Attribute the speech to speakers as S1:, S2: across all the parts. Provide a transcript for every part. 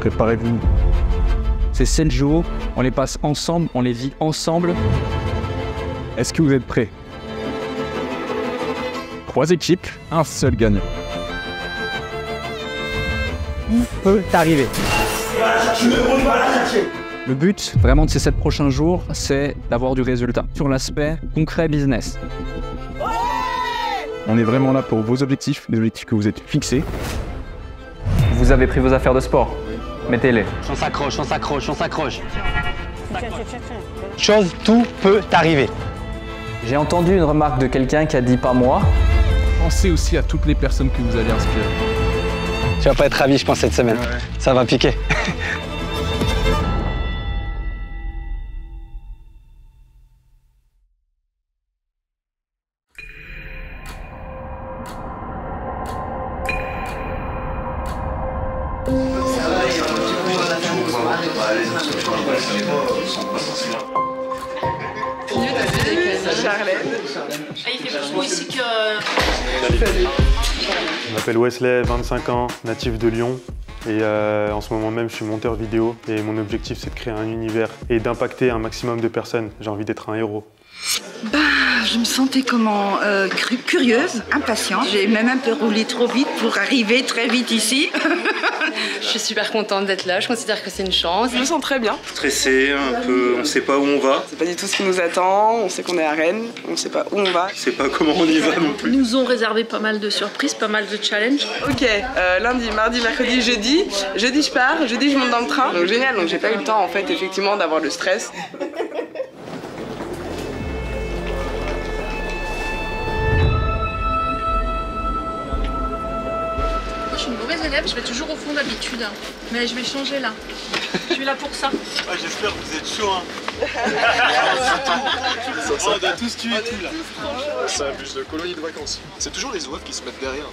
S1: Préparez-vous. Ces 7 jours, on les passe ensemble, on les vit ensemble. Est-ce que vous êtes prêts? 3 équipes, un seul gagnant.
S2: Peut t'arriver.
S1: Le but, vraiment, de ces 7 prochains jours, c'est d'avoir du résultat sur l'aspect concret business.
S3: On est vraiment là pour vos objectifs, les objectifs que vous êtes fixés.
S4: Vous avez pris vos affaires de sport? Mettez-les.
S2: On s'accroche, on s'accroche, on s'accroche. Chose, tout peut t'arriver.
S4: J'ai entendu une remarque de quelqu'un qui a dit pas moi.
S3: Pensez aussi à toutes les personnes que vous allez inspirer.
S2: Tu vas pas être ravi, je pense, cette semaine. Ouais. Ça va piquer.
S5: Charlène. Il fait plus beau ici que...
S6: Je m'appelle Wesley, 25 ans, natif de Lyon. Et en ce moment même, je suis monteur vidéo. Et mon objectif, c'est de créer un univers et d'impacter un maximum de personnes. J'ai envie d'être un héros.
S7: Bah, je me sentais curieuse, impatiente. J'ai même un peu roulé trop vite pour arriver très vite ici.
S5: Je suis super contente d'être là, je considère que c'est une chance.
S8: Je me sens très bien.
S9: Stressé, un peu, on sait pas où on va.
S8: C'est pas du tout ce qui nous attend, on sait qu'on est à Rennes, on sait pas où on va.
S9: Je sais pas comment on y va non plus.
S5: Ils nous ont réservé pas mal de surprises, pas mal de challenges.
S8: Ok, lundi, mardi, mercredi, jeudi. Jeudi je pars, jeudi je monte dans le train. Donc génial, donc j'ai pas eu le temps en fait effectivement d'avoir le stress.
S5: Je suis une mauvaise élève, je vais toujours au fond d'habitude. Mais je vais changer là. Je suis là pour ça.
S9: Ouais, j'espère que vous êtes chaud. Hein.
S10: On doit tous tuer tout là. C'est un bus de colonie de vacances. C'est toujours les oeufs qui se mettent derrière.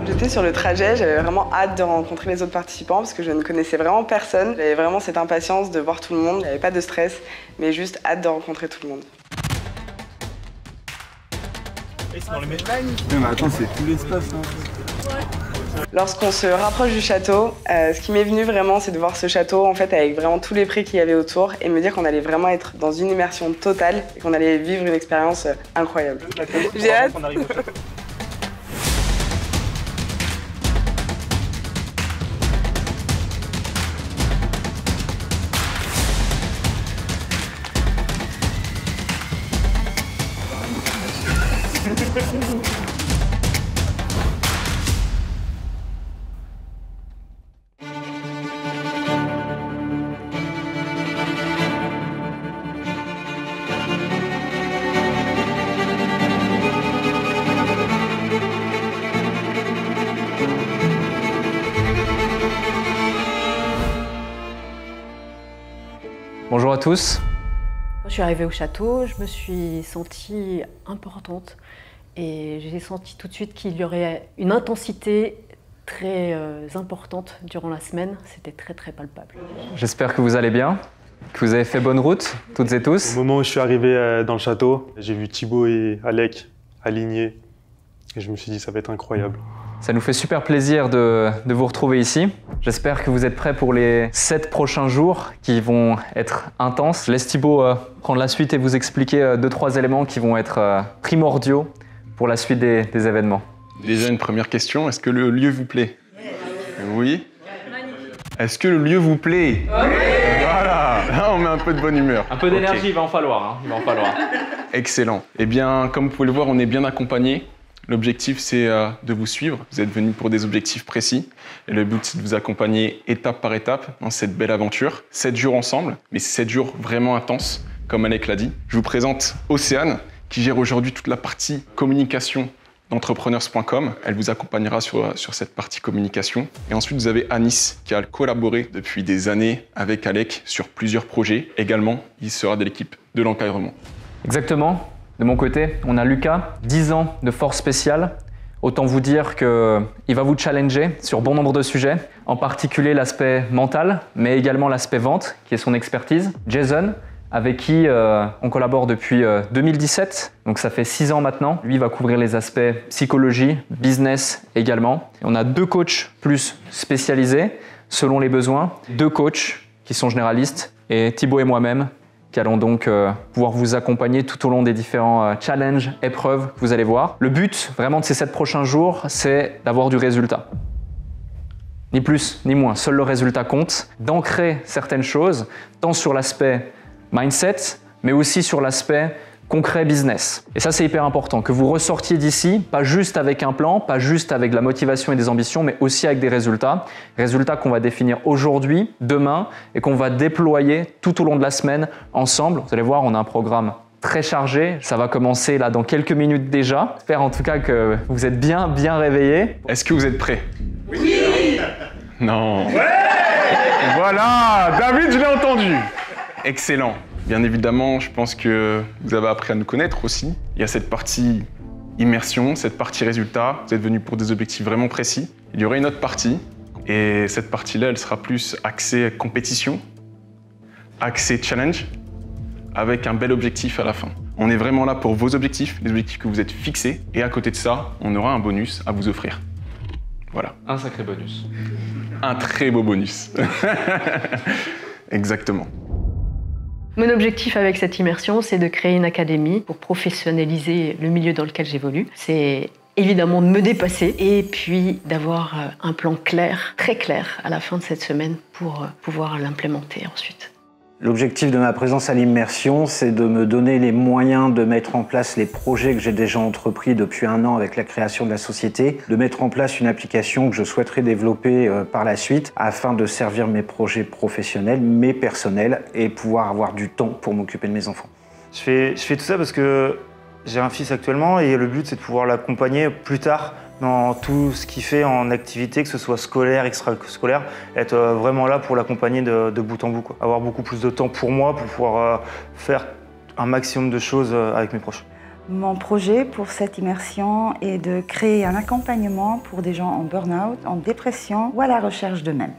S8: J'étais sur le trajet, j'avais vraiment hâte de rencontrer les autres participants parce que je ne connaissais vraiment personne. J'avais vraiment cette impatience de voir tout le monde, il n'y avait pas de stress, mais juste hâte de rencontrer tout le monde.
S3: Mais attends, c'est tout l'espace. Hein.
S8: Lorsqu'on se rapproche du château, ce qui m'est venu vraiment, c'est de voir ce château en fait avec vraiment tous les prix qu'il y avait autour et me dire qu'on allait vraiment être dans une immersion totale et qu'on allait vivre une expérience incroyable. J'ai hâte.
S4: Bonjour à tous.
S11: Quand je suis arrivée au château, je me suis sentie importante et j'ai senti tout de suite qu'il y aurait une intensité très importante durant la semaine. C'était très palpable.
S4: J'espère que vous allez bien, que vous avez fait bonne route, toutes et tous.
S6: Au moment où je suis arrivé dans le château, j'ai vu Thibaut et Alec alignés et je me suis dit ça va être incroyable.
S4: Ça nous fait super plaisir de vous retrouver ici. J'espère que vous êtes prêts pour les 7 prochains jours qui vont être intenses. Je laisse Thibaut prendre la suite et vous expliquer 2-3 éléments qui vont être primordiaux pour la suite des événements.
S10: Déjà une première question, est-ce que le lieu vous plaît? Oui. Est-ce que le lieu vous plaît? Oui. Voilà, là on met un peu de bonne humeur.
S4: Un peu d'énergie, okay. Il va en falloir. Hein. Il va en falloir.
S10: Excellent. Eh bien, comme vous pouvez le voir, on est bien accompagné. L'objectif, c'est de vous suivre. Vous êtes venus pour des objectifs précis. Et le but, c'est de vous accompagner étape par étape dans cette belle aventure. 7 jours ensemble, mais 7 jours vraiment intenses, comme Alec l'a dit. Je vous présente Océane, qui gère aujourd'hui toute la partie communication d'entrepreneurs.com. Elle vous accompagnera sur cette partie communication. Et ensuite, vous avez Anis, qui a collaboré depuis des années avec Alec sur plusieurs projets. Également, il sera de l'équipe de l'encadrement.
S4: Exactement. De mon côté, on a Lucas, 10 ans de force spéciale. Autant vous dire qu'il va vous challenger sur bon nombre de sujets, en particulier l'aspect mental, mais également l'aspect vente, qui est son expertise. Jason, avec qui on collabore depuis 2017, donc ça fait 6 ans maintenant. Lui va couvrir les aspects psychologie, business également. Et on a 2 coachs plus spécialisés selon les besoins, 2 coachs qui sont généralistes et Thibaut et moi-même qui allons donc pouvoir vous accompagner tout au long des différents challenges, épreuves que vous allez voir. Le but vraiment de ces 7 prochains jours, c'est d'avoir du résultat. Ni plus ni moins, seul le résultat compte, d'ancrer certaines choses, tant sur l'aspect mindset, mais aussi sur l'aspect concret business. Et ça, c'est hyper important, que vous ressortiez d'ici, pas juste avec un plan, pas juste avec de la motivation et des ambitions, mais aussi avec des résultats. Résultats qu'on va définir aujourd'hui, demain, et qu'on va déployer tout au long de la semaine ensemble. Vous allez voir, on a un programme très chargé. Ça va commencer là dans quelques minutes déjà. J'espère en tout cas que vous êtes bien réveillés.
S10: Est-ce que vous êtes prêts?
S9: Oui.
S10: Non. Ouais. Voilà, David, je l'ai entendu. Excellent. Bien évidemment, je pense que vous avez appris à nous connaître aussi. Il y a cette partie immersion, cette partie résultat. Vous êtes venus pour des objectifs vraiment précis. Il y aura une autre partie. Et cette partie-là, elle sera plus axée compétition, axée challenge, avec un bel objectif à la fin. On est vraiment là pour vos objectifs, les objectifs que vous êtes fixés. Et à côté de ça, on aura un bonus à vous offrir. Voilà.
S4: Un sacré bonus.
S10: Un très beau bonus. Exactement.
S11: Mon objectif avec cette immersion, c'est de créer une académie pour professionnaliser le milieu dans lequel j'évolue. C'est évidemment de me dépasser et puis d'avoir un plan clair, très clair, à la fin de cette semaine pour pouvoir l'implémenter ensuite.
S12: L'objectif de ma présence à l'immersion, c'est de me donner les moyens de mettre en place les projets que j'ai déjà entrepris depuis 1 an avec la création de la société, de mettre en place une application que je souhaiterais développer par la suite afin de servir mes projets professionnels, mes personnels et pouvoir avoir du temps pour m'occuper de mes enfants.
S13: Je fais tout ça parce que j'ai un fils actuellement et le but c'est de pouvoir l'accompagner plus tard dans tout ce qu'il fait en activité, que ce soit scolaire, extrascolaire, être vraiment là pour l'accompagner de bout en bout, quoi. Avoir beaucoup plus de temps pour moi, pour pouvoir faire un maximum de choses avec mes proches.
S14: Mon projet pour cette immersion est de créer un accompagnement pour des gens en burn-out, en dépression ou à la recherche d'eux-mêmes.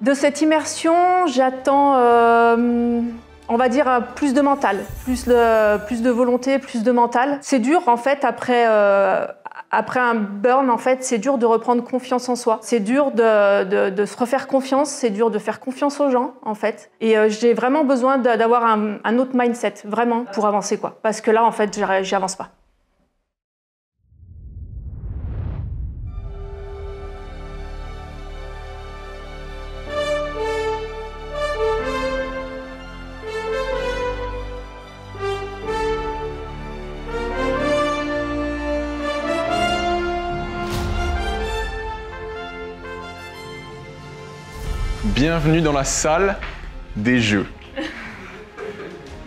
S5: De cette immersion, j'attends, on va dire, plus de mental, plus de volonté, plus de mental. C'est dur, en fait, après un burn, en fait, c'est dur de reprendre confiance en soi. C'est dur de se refaire confiance, c'est dur de faire confiance aux gens, en fait. Et j'ai vraiment besoin d'avoir un autre mindset, vraiment, pour avancer, quoi. Parce que là, en fait, j'y avance pas.
S10: Bienvenue dans la salle des jeux.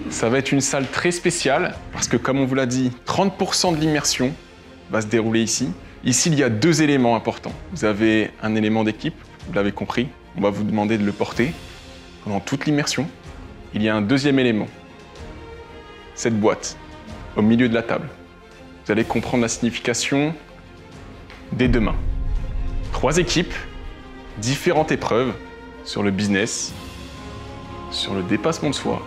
S10: Ça va être une salle très spéciale parce que, comme on vous l'a dit, 30% de l'immersion va se dérouler ici. Ici, il y a 2 éléments importants. Vous avez un élément d'équipe, vous l'avez compris. On va vous demander de le porter pendant toute l'immersion. Il y a un 2e élément. Cette boîte, au milieu de la table. Vous allez comprendre la signification dès demain. 3 équipes, différentes épreuves, sur le business, sur le dépassement de soi,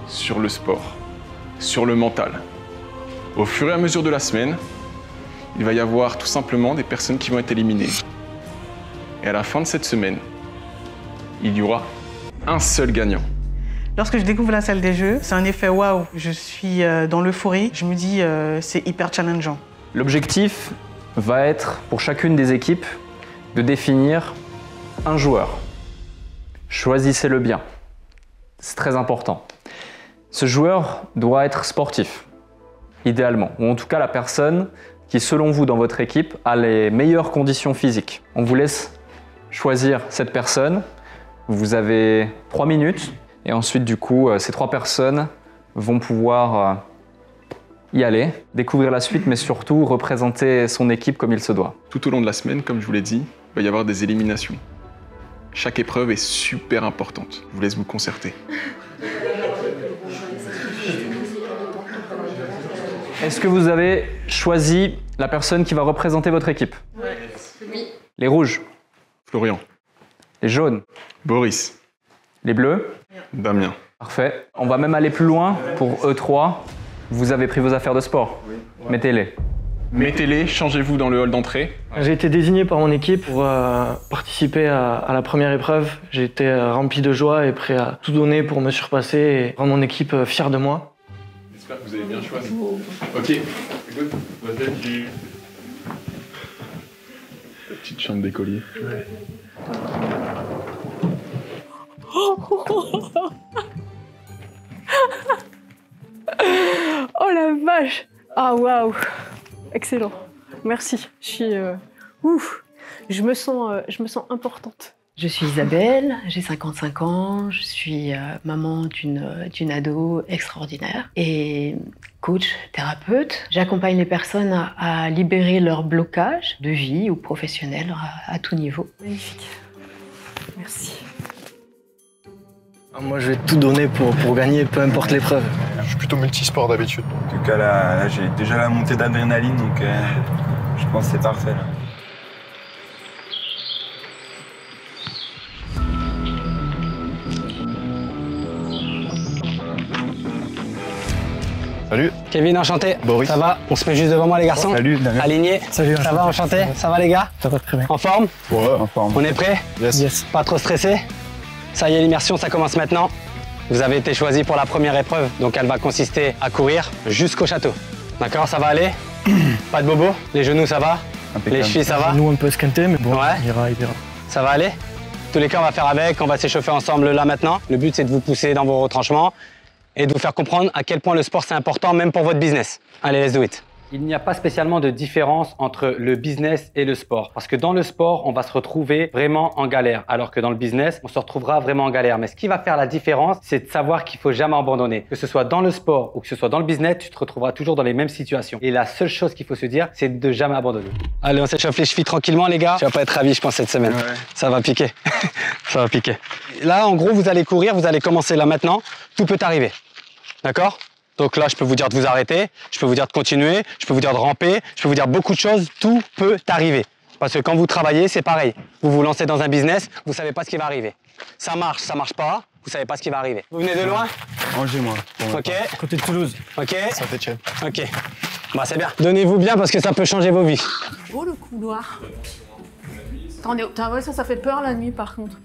S10: sur le sport, sur le mental. Au fur et à mesure de la semaine, il va y avoir tout simplement des personnes qui vont être éliminées. Et à la fin de cette semaine, il y aura un seul gagnant.
S15: Lorsque je découvre la salle des jeux, c'est un effet waouh. Je suis dans l'euphorie. Je me dis, c'est hyper challengeant.
S4: L'objectif va être, pour chacune des équipes, de définir un joueur. Choisissez-le bien. C'est très important. Ce joueur doit être sportif, idéalement. Ou en tout cas, la personne qui, selon vous, dans votre équipe, a les meilleures conditions physiques. On vous laisse choisir cette personne. Vous avez 3 minutes. Et ensuite, du coup, ces 3 personnes vont pouvoir y aller, découvrir la suite, mais surtout représenter son équipe comme il se doit.
S10: Tout au long de la semaine, comme je vous l'ai dit, il va y avoir des éliminations. Chaque épreuve est super importante. Je vous laisse vous concerter.
S4: Est-ce que vous avez choisi la personne qui va représenter votre équipe?
S5: Oui.
S4: Les rouges?
S10: Florian.
S4: Les jaunes?
S10: Boris.
S4: Les bleus?
S10: Damien.
S4: Parfait. On va même aller plus loin pour E3. Vous avez pris vos affaires de sport. Oui. Mettez-les.
S10: Mettez-les, changez-vous dans le hall d'entrée.
S16: J'ai été désigné par mon équipe pour participer à la première épreuve. J'ai été rempli de joie et prêt à tout donner pour me surpasser et rendre mon équipe fière de moi.
S10: J'espère que vous avez bien choisi. Ok, good. Petite chambre d'écolier. Ouais.
S11: Oh la vache! Ah waouh! Excellent. Merci. Je me sens importante. Je suis Isabelle, j'ai 55 ans, je suis maman d'une ado extraordinaire et coach, thérapeute. J'accompagne les personnes à libérer leur blocage de vie ou professionnel à tout niveau. Magnifique. Merci.
S16: Moi, je vais tout donner pour gagner, peu importe l'épreuve.
S17: Je suis plutôt multisport d'habitude. En tout cas, là j'ai déjà la montée d'adrénaline, donc je pense que c'est parfait. Là.
S2: Salut. Kevin, enchanté.
S17: Boris.
S2: Ça va? On se met juste devant moi, les garçons.
S17: Salut, Damien.
S2: Aligné.
S17: Salut.
S2: Ça va, enchanté. Ça va, les gars?
S16: Ça va très bien.
S2: En forme?
S17: Ouais, en forme.
S2: On est prêts?
S17: Yes.
S2: Pas trop stressé? Ça y est, l'immersion, ça commence maintenant. Vous avez été choisi pour la première épreuve, donc elle va consister à courir jusqu'au château. D'accord, ça va aller? Pas de bobo? Les genoux, ça va? Les chevilles, ça va?
S16: Nous, un peu esquinté, mais bon,
S2: ouais.
S16: il ira.
S2: Ça va aller? Tous les cas, on va faire avec, on va s'échauffer ensemble là maintenant. Le but, c'est de vous pousser dans vos retranchements et de vous faire comprendre à quel point le sport, c'est important, même pour votre business. Allez, let's do it. Il n'y a pas spécialement de différence entre le business et le sport. Parce que dans le sport, on va se retrouver vraiment en galère. Alors que dans le business, on se retrouvera vraiment en galère. Mais ce qui va faire la différence, c'est de savoir qu'il faut jamais abandonner. Que ce soit dans le sport ou que ce soit dans le business, tu te retrouveras toujours dans les mêmes situations. Et la seule chose qu'il faut se dire, c'est de jamais abandonner. Allez, on s'échauffe les chevilles tranquillement, les gars. Tu vas pas être ravi, je pense, cette semaine. Ouais. Ça va piquer. Ça va piquer. Là, en gros, vous allez courir, vous allez commencer là maintenant. Tout peut arriver. D'accord ? Donc là, je peux vous dire de vous arrêter, je peux vous dire de continuer, je peux vous dire de ramper, je peux vous dire beaucoup de choses, tout peut arriver. Parce que quand vous travaillez, c'est pareil. Vous vous lancez dans un business, vous savez pas ce qui va arriver. Ça marche pas, vous savez pas ce qui va arriver. Vous venez de loin?
S17: Angers, moi.
S2: Ok.
S16: Côté de Toulouse.
S2: Ok.
S17: Saint-Etienne.
S2: Ok. Bah c'est bien. Donnez-vous bien parce que ça peut changer vos vies.
S5: Beau le couloir. Attendez, ça fait peur la nuit par contre.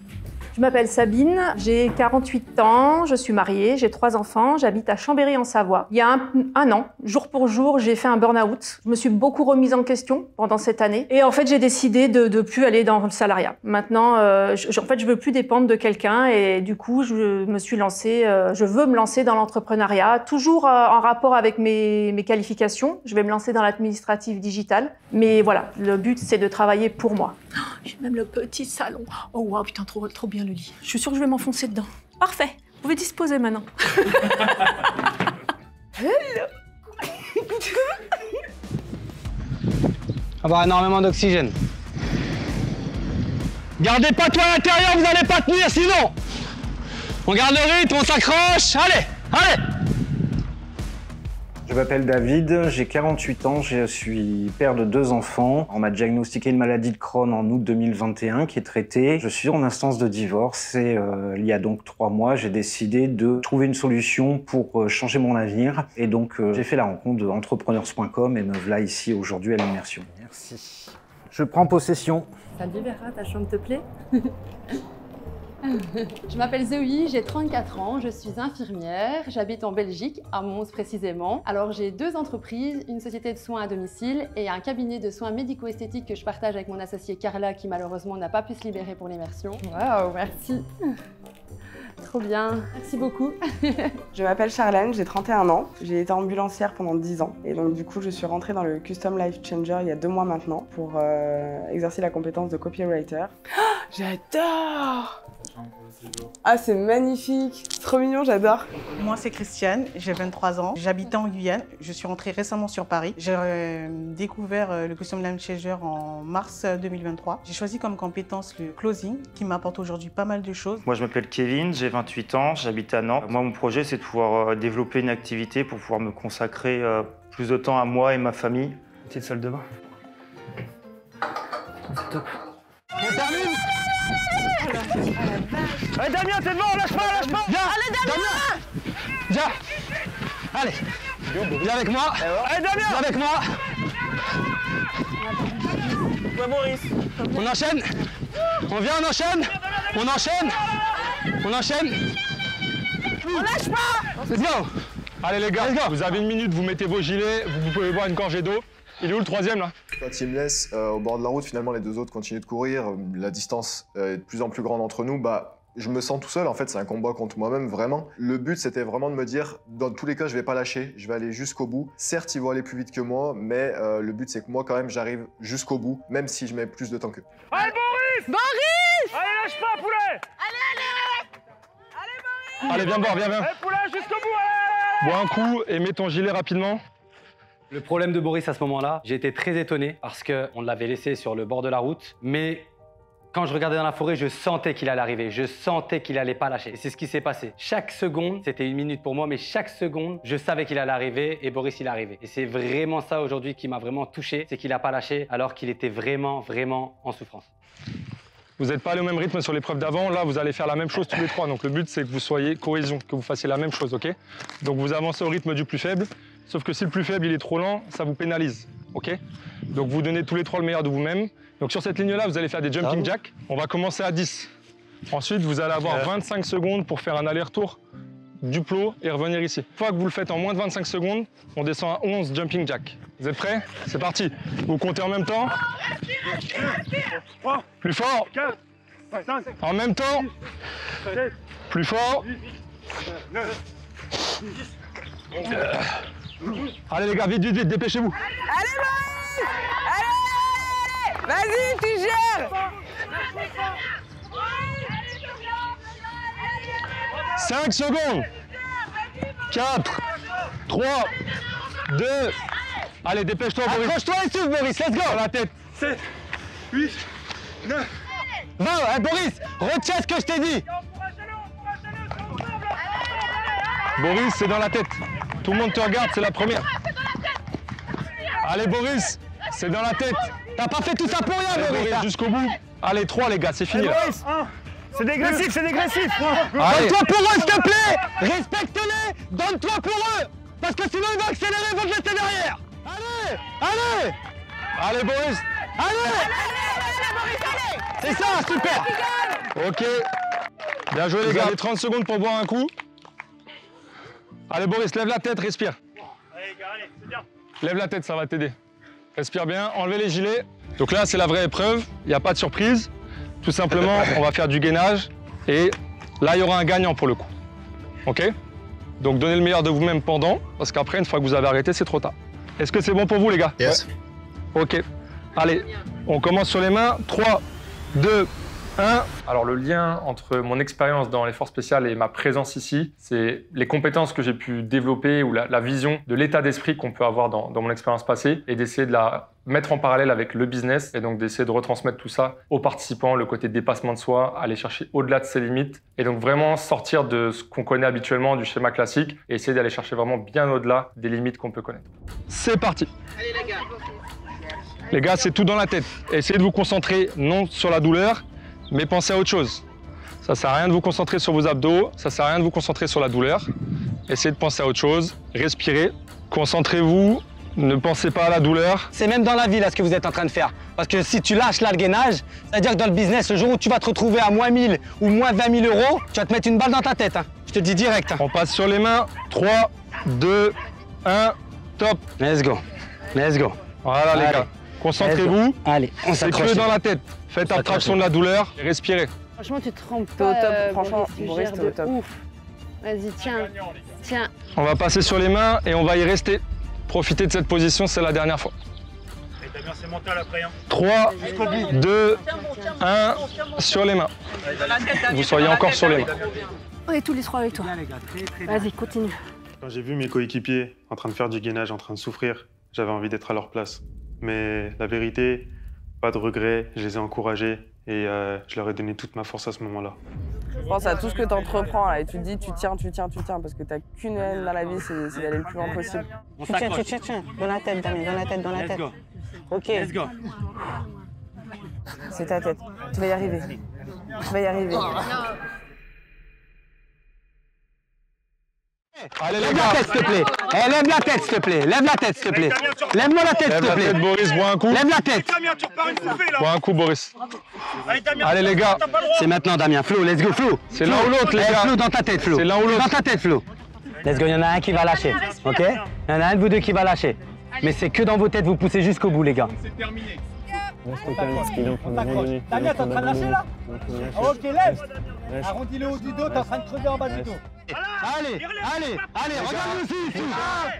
S5: Je m'appelle Sabine, j'ai 48 ans, je suis mariée, j'ai 3 enfants, j'habite à Chambéry en Savoie. Il y a un an, jour pour jour, j'ai fait un burn-out. Je me suis beaucoup remise en question pendant cette année. Et en fait, j'ai décidé de plus aller dans le salariat. Maintenant, je veux plus dépendre de quelqu'un et du coup, je me suis lancée, je veux me lancer dans l'entrepreneuriat, toujours en rapport avec mes qualifications. Je vais me lancer dans l'administratif digital. Mais voilà, le but, c'est de travailler pour moi. J'ai même le petit salon. Oh waouh, putain, trop bien le lit. Je suis sûre que je vais m'enfoncer dedans. Parfait, vous pouvez disposer maintenant. Hello.
S2: Avoir énormément d'oxygène. Gardez pas tout à l'intérieur, vous n'allez pas tenir sinon. On garde le rythme, on s'accroche. Allez, allez.
S12: Je m'appelle David, j'ai 48 ans, je suis père de 2 enfants. On m'a diagnostiqué une maladie de Crohn en août 2021 qui est traitée. Je suis en instance de divorce et il y a donc 3 mois, j'ai décidé de trouver une solution pour changer mon avenir. Et donc j'ai fait la rencontre de entrepreneurs.com et me voilà ici aujourd'hui à l'immersion. Merci. Je prends possession.
S18: Salut Vera, ta chambre te plaît? Je m'appelle Zoé, j'ai 34 ans, je suis infirmière, j'habite en Belgique, à Mons précisément. Alors j'ai 2 entreprises, une société de soins à domicile et un cabinet de soins médico-esthétiques que je partage avec mon associée Carla qui malheureusement n'a pas pu se libérer pour l'immersion. Waouh, merci. Trop bien, merci beaucoup.
S8: Je m'appelle Charlène, j'ai 31 ans, j'ai été ambulancière pendant 10 ans et donc du coup je suis rentrée dans le Custom Life Changer il y a 2 mois maintenant pour exercer la compétence de copywriter. J'adore! Ah, c'est magnifique, c'est trop mignon, j'adore.
S15: Moi, c'est Christiane, j'ai 23 ans, j'habite en Guyane, je suis rentrée récemment sur Paris. J'ai découvert le Custom Life Changer en mars 2023. J'ai choisi comme compétence le closing qui m'apporte aujourd'hui pas mal de choses.
S13: Moi, je m'appelle Kevin, j'ai 28 ans, j'habite à Nantes. Moi, mon projet, c'est de pouvoir développer une activité pour pouvoir me consacrer plus de temps à moi et ma famille. Petite salle de bain.
S2: C'est top. On termine. Allez Damien, t'es devant, lâche pas. Viens.
S5: Allez Damien.
S2: Viens. Allez. Viens avec moi.
S5: Allez Damien.
S2: Viens avec moi.
S8: Ouais, Maurice.
S2: On enchaîne. On vient, on enchaîne. On enchaîne. On enchaîne.
S5: On lâche pas.
S2: Let's go.
S19: Allez les gars, vous avez une minute, vous mettez vos gilets, vous pouvez boire une gorgée d'eau. Il est où le troisième là?
S20: Quand il me laisse au bord de la route, finalement les deux autres continuent de courir, la distance est de plus en plus grande entre nous, je me sens tout seul, en fait c'est un combat contre moi-même vraiment. Le but c'était vraiment de me dire, dans tous les cas je vais pas lâcher, je vais aller jusqu'au bout. Certes ils vont aller plus vite que moi, mais le but c'est que moi quand même j'arrive jusqu'au bout, même si je mets plus de temps qu'eux.
S5: Allez Boris. Boris.
S19: Allez lâche pas poulet. Allez viens boire, viens.
S5: Allez poulet jusqu'au bout.
S19: Bois un coup et mets ton gilet rapidement.
S2: Le problème de Boris à ce moment-là, j'ai été très étonné parce qu'on l'avait laissé sur le bord de la route, mais quand je regardais dans la forêt, je sentais qu'il allait arriver, je sentais qu'il allait pas lâcher. Et c'est ce qui s'est passé. Chaque seconde, c'était une minute pour moi, mais chaque seconde, je savais qu'il allait arriver et Boris, il est arrivé. Et c'est vraiment ça aujourd'hui qui m'a vraiment touché, c'est qu'il a pas lâché alors qu'il était vraiment en souffrance.
S19: Vous n'êtes pas allé au même rythme sur l'épreuve d'avant, là vous allez faire la même chose tous les trois. Donc le but c'est que vous soyez cohésion, que vous fassiez la même chose, ok? Donc vous avancez au rythme du plus faible, sauf que si le plus faible il est trop lent, ça vous pénalise, ok? Donc vous donnez tous les trois le meilleur de vous-même. Donc sur cette ligne-là, vous allez faire des jumping jacks. On va commencer à 10. Ensuite, vous allez avoir 25 secondes pour faire un aller-retour du plot et revenir ici. Une fois que vous le faites en moins de 25 secondes, on descend à 11 jumping jacks. Vous êtes prêts? C'est parti. Vous comptez en même temps. Plus fort. En même temps. Plus fort. Allez les gars, vite, dépêchez-vous.
S5: Allez Boris. Allez. Vas-y, tu gères.
S19: 5 secondes. 4, 3, 2. Allez, dépêche-toi, Boris.
S2: Accroche-toi et souffle, Boris, let's go.
S19: Dans la tête.
S9: 7, 8, 9.
S2: Non, Boris, retiens ce que je t'ai dit.
S19: Boris, c'est dans la tête. Tout le monde te regarde, c'est la première. Allez, Boris, c'est dans la tête.
S2: T'as pas fait tout ça pour rien, Boris.
S19: Jusqu'au bout. Allez, 3, les gars, c'est fini. Là.
S5: Boris. C'est dégressif, c'est dégressif.
S2: Donne-toi pour eux, s'il te plaît. Respecte-les. Donne-toi pour eux. Parce que sinon, ils vont accélérer, ils vont te laisser derrière. Allez.
S19: Allez, Boris.
S2: C'est ça, super.
S19: Ok. Bien joué, les gars. Vous avez 30 secondes pour boire un coup. Allez, Boris, lève la tête, respire.
S5: Allez, c'est bien.
S19: Lève la tête, ça va t'aider. Respire bien, enlevez les gilets. Donc là, c'est la vraie épreuve. Il n'y a pas de surprise. Tout simplement, on va faire du gainage. Et là, il y aura un gagnant pour le coup. Ok? Donc, donnez le meilleur de vous-même pendant. Parce qu'après, une fois que vous avez arrêté, c'est trop tard. Est-ce que c'est bon pour vous, les gars?
S20: Yes.
S19: Ouais. Ok. Allez, on commence sur les mains. 3, 2, 1. Alors le lien entre mon expérience dans les forces spéciales et ma présence ici, c'est les compétences que j'ai pu développer ou la vision de l'état d'esprit qu'on peut avoir dans mon expérience passée et d'essayer de la mettre en parallèle avec le business et donc d'essayer de retransmettre tout ça aux participants, le côté dépassement de soi, aller chercher au-delà de ses limites et donc vraiment sortir de ce qu'on connaît habituellement du schéma classique et essayer d'aller chercher vraiment bien au-delà des limites qu'on peut connaître. C'est parti.
S5: Allez les gars.
S19: Les gars, c'est tout dans la tête. Essayez de vous concentrer non sur la douleur, mais pensez à autre chose. Ça sert à rien de vous concentrer sur vos abdos, ça sert à rien de vous concentrer sur la douleur. Essayez de penser à autre chose, respirez, concentrez-vous, ne pensez pas à la douleur.
S2: C'est même dans la vie là ce que vous êtes en train de faire. Parce que si tu lâches là le gainage, c'est-à-dire que dans le business, le jour où tu vas te retrouver à moins 1000 ou moins 20 000 euros, tu vas te mettre une balle dans ta tête. Hein. Je te dis direct. Hein.
S19: On passe sur les mains. 3, 2, 1, top.
S2: Let's go. Let's go.
S19: Voilà les gars. Concentrez-vous.
S2: Allez, on s'accroche.
S19: C'est que dans la tête. Faites abstraction de la douleur et respirez.
S18: Franchement, tu te trompes
S8: T'es au
S18: pas.
S8: top, franchement, Boris, t'es au top.
S18: Vas-y, tiens.
S19: On va passer sur les mains et on va y rester. Profitez de cette position, c'est la dernière fois.
S5: Damien, c'est mental après.
S19: 3, 2, 1, sur les mains. Vous soyez encore sur les mains.
S11: On est tous les trois avec toi. Vas-y, continue.
S6: Quand j'ai vu mes coéquipiers en train de faire du gainage, en train de souffrir, j'avais envie d'être à leur place. Mais la vérité, pas de regrets, je les ai encouragés et je leur ai donné toute ma force à ce moment-là.
S8: Pense à tout ce que tu entreprends là, et tu te dis tu tiens, parce que t'as qu'une haine dans la vie, c'est d'aller le plus loin possible.
S7: Tu tiens. Dans la tête, Damien, dans la tête. Ok.
S8: C'est ta tête, tu vas y arriver.
S14: Je vais y arriver.
S2: Allez, lève la tête, s'il te plaît. Lève la tête, s'il te plaît. Lève la tête, s'il te plaît. Lève-moi la tête, s'il te plaît.
S19: Boris, bois un coup.
S2: Lève la tête.
S19: Bois un coup, Boris. Allez, les gars.
S2: C'est maintenant, Damien. Flo, let's go, Flo.
S19: C'est l'un ou l'autre, les gars.
S2: Flo, dans ta tête, Flo.
S19: C'est l'un ou l'autre.
S2: Dans ta tête, Flo. Let's go, il y en a un qui va lâcher. Ok? Il y en a un de vous deux qui va lâcher. Mais c'est que dans vos têtes, vous poussez jusqu'au bout, les gars.
S9: C'est terminé. Damien, t'es en train de lâcher là? Ok, lève. Arrondis le haut du dos, t'es en train de creuser en bas du dos.
S2: Allez, regarde-le ici.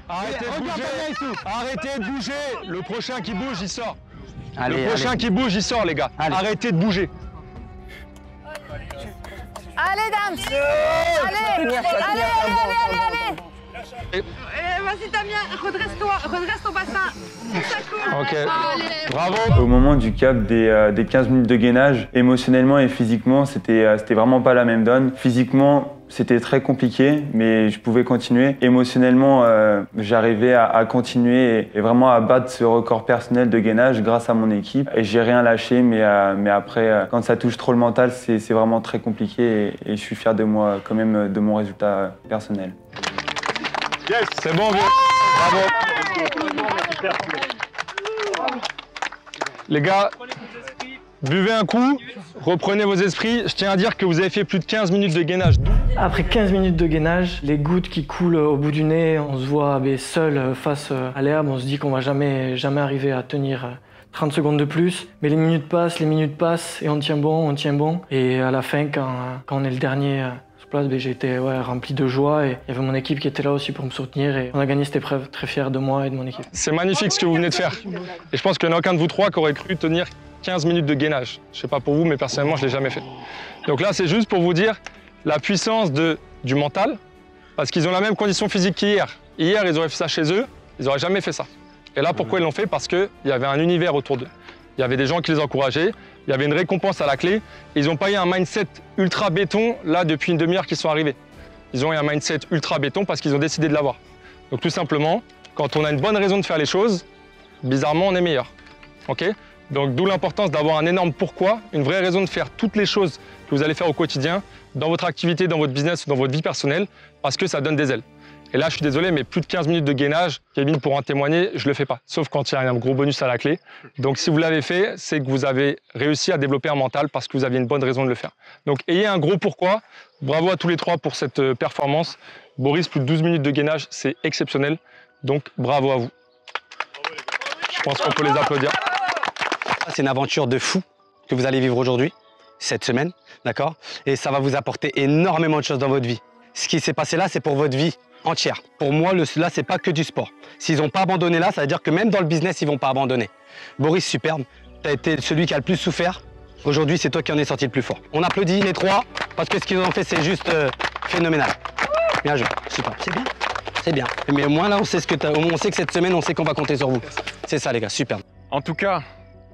S19: Arrêtez de bouger. Arrêtez de bouger. Le prochain qui bouge, il sort.
S2: Allez,
S19: le prochain qui bouge, il sort, les gars. Arrêtez de bouger.
S21: Allez, Dams. Allez. Vas-y, Damien, redresse-toi, redresse ton bassin.
S19: Ok, bravo.
S22: Au moment du cap des 15 minutes de gainage, émotionnellement et physiquement, c'était vraiment pas la même donne. Physiquement, c'était très compliqué, mais je pouvais continuer. Émotionnellement, j'arrivais à continuer et vraiment à battre ce record personnel de gainage grâce à mon équipe. Et j'ai rien lâché, mais après, quand ça touche trop le mental, c'est vraiment très compliqué et je suis fier de moi, quand même, de mon résultat personnel.
S19: Yes, c'est bon, vieux. Bravo. Les gars, buvez un coup, reprenez vos esprits. Je tiens à dire que vous avez fait plus de 15 minutes de gainage.
S16: Après 15 minutes de gainage, les gouttes qui coulent au bout du nez, on se voit seul face à l'herbe, on se dit qu'on va jamais arriver à tenir 30 secondes de plus. Mais les minutes passent et on tient bon. Et à la fin, quand on est le dernier sur place, j'ai été rempli de joie et il y avait mon équipe qui était là aussi pour me soutenir et on a gagné cette épreuve, très fier de moi et de mon équipe.
S19: C'est magnifique ce que vous venez de faire. Et je pense qu'il n'y en a aucun de vous trois qui aurait cru tenir 15 minutes de gainage. Je ne sais pas pour vous, mais personnellement, je ne l'ai jamais fait. Donc là, c'est juste pour vous dire la puissance du mental, parce qu'ils ont la même condition physique qu'hier. Hier, ils auraient fait ça chez eux, ils n'auraient jamais fait ça. Et là, pourquoi ils l'ont fait? Parce qu'il y avait un univers autour d'eux. Il y avait des gens qui les encourageaient, il y avait une récompense à la clé. Ils n'ont pas eu un mindset ultra béton, là, depuis une demi-heure qu'ils sont arrivés. Ils ont eu un mindset ultra béton parce qu'ils ont décidé de l'avoir. Donc tout simplement, quand on a une bonne raison de faire les choses, bizarrement, on est meilleur. Ok? Donc d'où l'importance d'avoir un énorme pourquoi, une vraie raison de faire toutes les choses que vous allez faire au quotidien, dans votre activité, dans votre business ou dans votre vie personnelle, parce que ça donne des ailes. Et là, je suis désolé, mais plus de 15 minutes de gainage, Kevin pourra en témoigner, je ne le fais pas, sauf quand il y a un gros bonus à la clé. Donc si vous l'avez fait, c'est que vous avez réussi à développer un mental parce que vous aviez une bonne raison de le faire. Donc ayez un gros pourquoi. Bravo à tous les trois pour cette performance. Boris, plus de 12 minutes de gainage, c'est exceptionnel. Donc bravo à vous. Je pense qu'on peut les applaudir.
S2: C'est une aventure de fou que vous allez vivre aujourd'hui, cette semaine, d'accord? Et ça va vous apporter énormément de choses dans votre vie. Ce qui s'est passé là, c'est pour votre vie entière. Pour moi, là, c'est pas que du sport. S'ils n'ont pas abandonné là, ça veut dire que même dans le business, ils vont pas abandonner. Boris, superbe. Tu as été celui qui a le plus souffert. Aujourd'hui, c'est toi qui en es sorti le plus fort. On applaudit les trois parce que ce qu'ils ont fait, c'est juste phénoménal. Bien joué, super. C'est bien. C'est bien. Mais au moins là, on sait on sait que cette semaine, on sait qu'on va compter sur vous. C'est ça, les gars, super.
S10: En tout cas,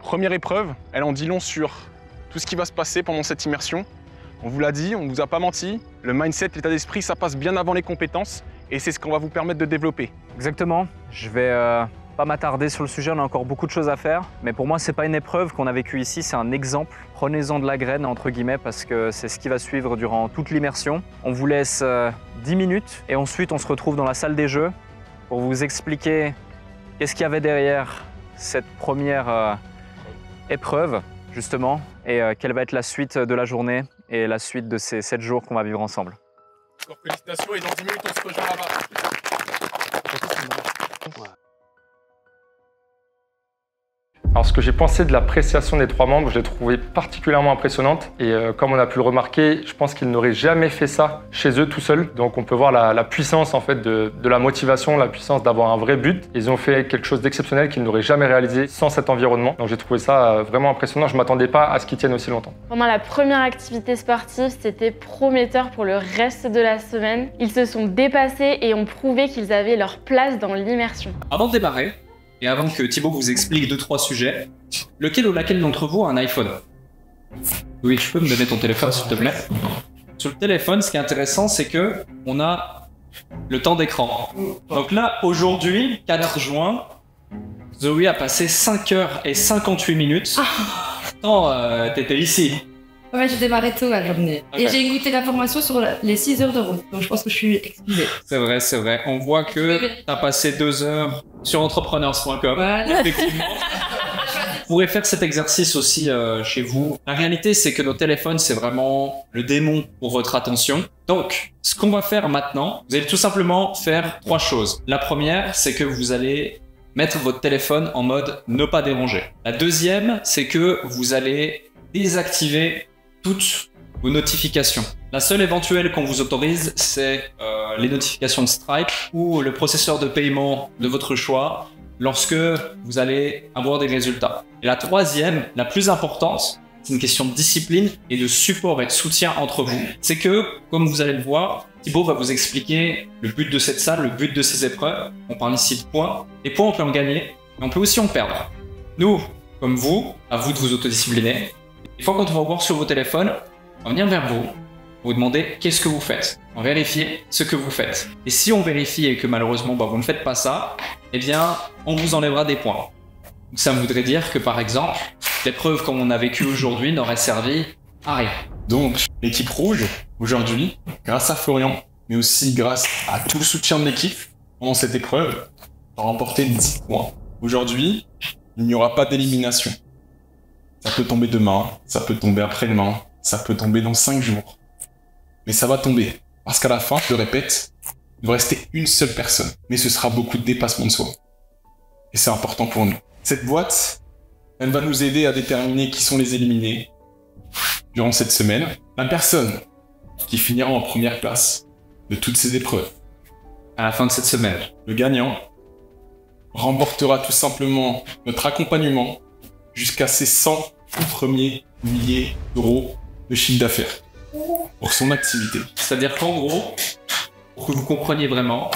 S10: première épreuve, elle en dit long sur tout ce qui va se passer pendant cette immersion. On vous l'a dit, on ne vous a pas menti. Le mindset, l'état d'esprit, ça passe bien avant les compétences et c'est ce qu'on va vous permettre de développer.
S4: Exactement. Je vais pas m'attarder sur le sujet, on a encore beaucoup de choses à faire. Mais pour moi, c'est pas une épreuve qu'on a vécue ici, c'est un exemple. Prenez-en de la graine, entre guillemets, parce que c'est ce qui va suivre durant toute l'immersion. On vous laisse 10 minutes et ensuite on se retrouve dans la salle des jeux pour vous expliquer qu'est-ce qu'il y avait derrière cette première épreuve, justement, et quelle va être la suite de la journée et la suite de ces 7 jours qu'on va vivre ensemble.
S10: Alors, félicitations et dans 10 minutes, on se rejoint là-bas.
S19: Alors ce que j'ai pensé de l'appréciation des trois membres, je l'ai trouvé particulièrement impressionnante et comme on a pu le remarquer, je pense qu'ils n'auraient jamais fait ça chez eux tout seuls. Donc on peut voir la puissance en fait de la motivation, la puissance d'avoir un vrai but. Ils ont fait quelque chose d'exceptionnel qu'ils n'auraient jamais réalisé sans cet environnement. Donc j'ai trouvé ça vraiment impressionnant, je ne m'attendais pas à ce qu'ils tiennent aussi longtemps.
S23: Pendant la première activité sportive, c'était prometteur pour le reste de la semaine. Ils se sont dépassés et ont prouvé qu'ils avaient leur place dans l'immersion.
S24: Avant de démarrer, et avant que Thibaut vous explique 2-3 sujets, lequel ou laquelle d'entre vous a un iPhone? Oui, tu peux me donner ton téléphone s'il te plaît? Sur le téléphone, ce qui est intéressant, c'est que on a le temps d'écran. Donc là, aujourd'hui, 4 juin, Zoé a passé 5h58 minutes. Tant t'étais ici.
S18: Ouais, j'ai démarré tôt la journée.
S24: Ok.
S18: Et j'ai écouté la formation sur les 6 heures de route. Donc je pense que je suis excusée.
S24: C'est vrai, c'est vrai. On voit que t'as passé 2 heures sur entrepreneurs.com.
S18: Voilà.
S24: Effectivement. Vous pourrez faire cet exercice aussi chez vous. La réalité, c'est que nos téléphones, c'est vraiment le démon pour votre attention. Donc, ce qu'on va faire maintenant, vous allez tout simplement faire 3 choses. La première, c'est que vous allez mettre votre téléphone en mode ne pas déranger. La deuxième, c'est que vous allez désactiver toutes vos notifications. La seule éventuelle qu'on vous autorise, c'est les notifications de Stripe ou le processeur de paiement de votre choix lorsque vous allez avoir des résultats. Et la troisième, la plus importante, c'est une question de discipline et de support et de soutien entre vous. C'est que, comme vous allez le voir, Thibaut va vous expliquer le but de cette salle, le but de ces épreuves. On parle ici de points. Les points, on peut en gagner, mais on peut aussi en perdre. Nous, comme vous, à vous de vous autodiscipliner. Des fois, quand on va voir sur vos téléphones, on va venir vers vous, vous demander qu'est-ce que vous faites. On va vérifier ce que vous faites. Et si on vérifie et que malheureusement vous ne faites pas ça, eh bien on vous enlèvera des points. Ça voudrait dire que par exemple, l'épreuve comme on a vécu aujourd'hui n'aurait servi à rien.
S10: Donc l'équipe rouge, aujourd'hui, grâce à Florian, mais aussi grâce à tout le soutien de l'équipe, pendant cette épreuve, a remporté 10 points. Aujourd'hui, il n'y aura pas d'élimination. Ça peut tomber demain, ça peut tomber après-demain, ça peut tomber dans 5 jours. Mais ça va tomber. Parce qu'à la fin, je le répète, il va rester une seule personne. Mais ce sera beaucoup de dépassement de soi. Et c'est important pour nous. Cette boîte, elle va nous aider à déterminer qui sont les éliminés durant cette semaine. La personne qui finira en première place de toutes ces épreuves
S24: à la fin de cette semaine,
S10: le gagnant remportera tout simplement notre accompagnement jusqu'à ses 100 premiers milliers d'euros de chiffre d'affaires pour son activité.
S24: C'est-à-dire qu'en gros, pour que vous compreniez vraiment,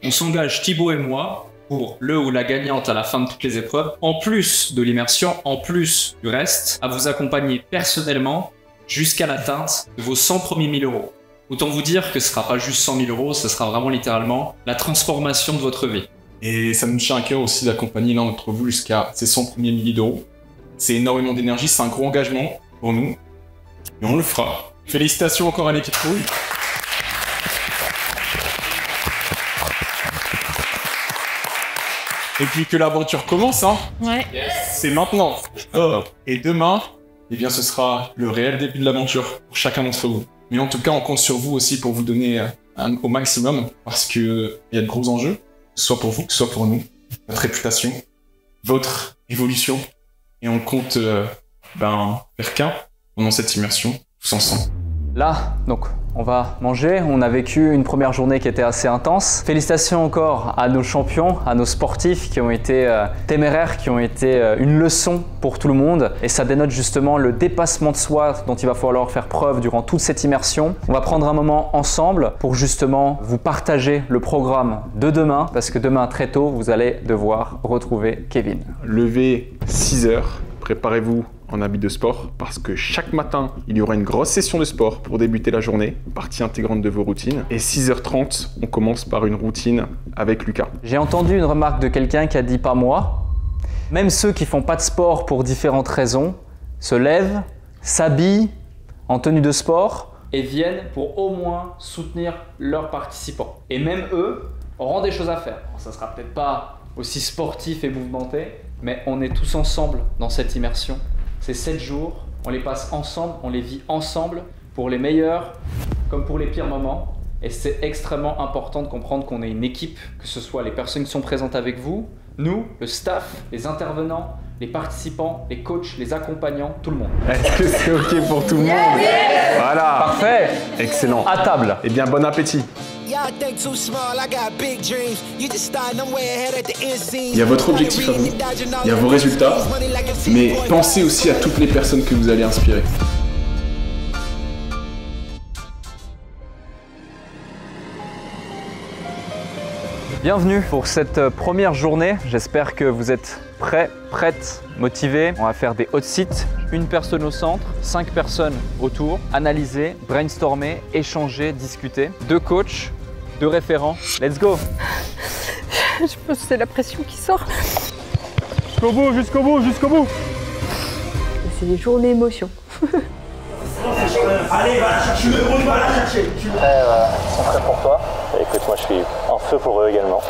S24: on s'engage, Thibaut et moi, pour le ou la gagnante à la fin de toutes les épreuves, en plus de l'immersion, en plus du reste, à vous accompagner personnellement jusqu'à l'atteinte de vos 100 premiers 1000 euros. Autant vous dire que ce sera pas juste 100 000 euros, ce sera vraiment littéralement la transformation de votre vie.
S10: Et ça nous tient à cœur aussi d'accompagner l'un d'entre vous jusqu'à ces 100 premiers milliers d'euros. C'est énormément d'énergie, c'est un gros engagement pour nous. Et on le fera. Félicitations encore à l'équipe rouge. Et puis que l'aventure commence, hein.
S18: Ouais.
S10: C'est maintenant. Oh. Et demain, eh bien ce sera le réel début de l'aventure pour chacun d'entre vous. Mais en tout cas, on compte sur vous aussi pour vous donner au maximum parce que il y a de gros enjeux, soit pour vous, soit pour nous, notre réputation, votre évolution. Et on compte faire qu'un pendant cette immersion, tous ensemble.
S4: Là, donc, on va manger. On a vécu une première journée qui était assez intense. Félicitations encore à nos champions, à nos sportifs qui ont été téméraires, qui ont été une leçon pour tout le monde. Et ça dénote justement le dépassement de soi dont il va falloir faire preuve durant toute cette immersion. On va prendre un moment ensemble pour justement vous partager le programme de demain, parce que demain très tôt, vous allez devoir retrouver Kevin.
S10: Levez 6 heures, préparez-vous en habit de sport parce que chaque matin, il y aura une grosse session de sport pour débuter la journée, partie intégrante de vos routines. Et 6h30, on commence par une routine avec Lucas.
S4: J'ai entendu une remarque de quelqu'un qui a dit « pas moi ». Même ceux qui font pas de sport pour différentes raisons se lèvent, s'habillent en tenue de sport et viennent pour au moins soutenir leurs participants. Et même eux auront des choses à faire. Alors, ça sera peut-être pas aussi sportif et mouvementé, mais on est tous ensemble dans cette immersion. Ces 7 jours, on les passe ensemble, on les vit ensemble pour les meilleurs comme pour les pires moments. Et c'est extrêmement important de comprendre qu'on est une équipe, que ce soit les personnes qui sont présentes avec vous, nous, le staff, les intervenants, les participants, les coachs, les accompagnants, tout le monde.
S10: Est-ce que c'est OK pour tout le monde? Voilà.
S4: Parfait.
S10: Excellent.
S4: À table.
S10: Eh bien, bon appétit. Il y a votre objectif à vous, il y a vos résultats, mais pensez aussi à toutes les personnes que vous allez inspirer.
S4: Bienvenue pour cette première journée. J'espère que vous êtes prêts, prêtes, motivés. On va faire des hot seats. Une personne au centre, 5 personnes autour. Analyser, brainstormer, échanger, discuter. 2 coachs, 2 référents. Let's go!
S11: Je pense que c'est la pression qui sort.
S9: Jusqu'au bout, jusqu'au bout, jusqu'au bout.
S11: C'est des journées émotions.
S9: Allez, va la chercher, va la chercher.
S1: Ils sont prêts pour toi. Écoute, moi je suis en feu pour eux également.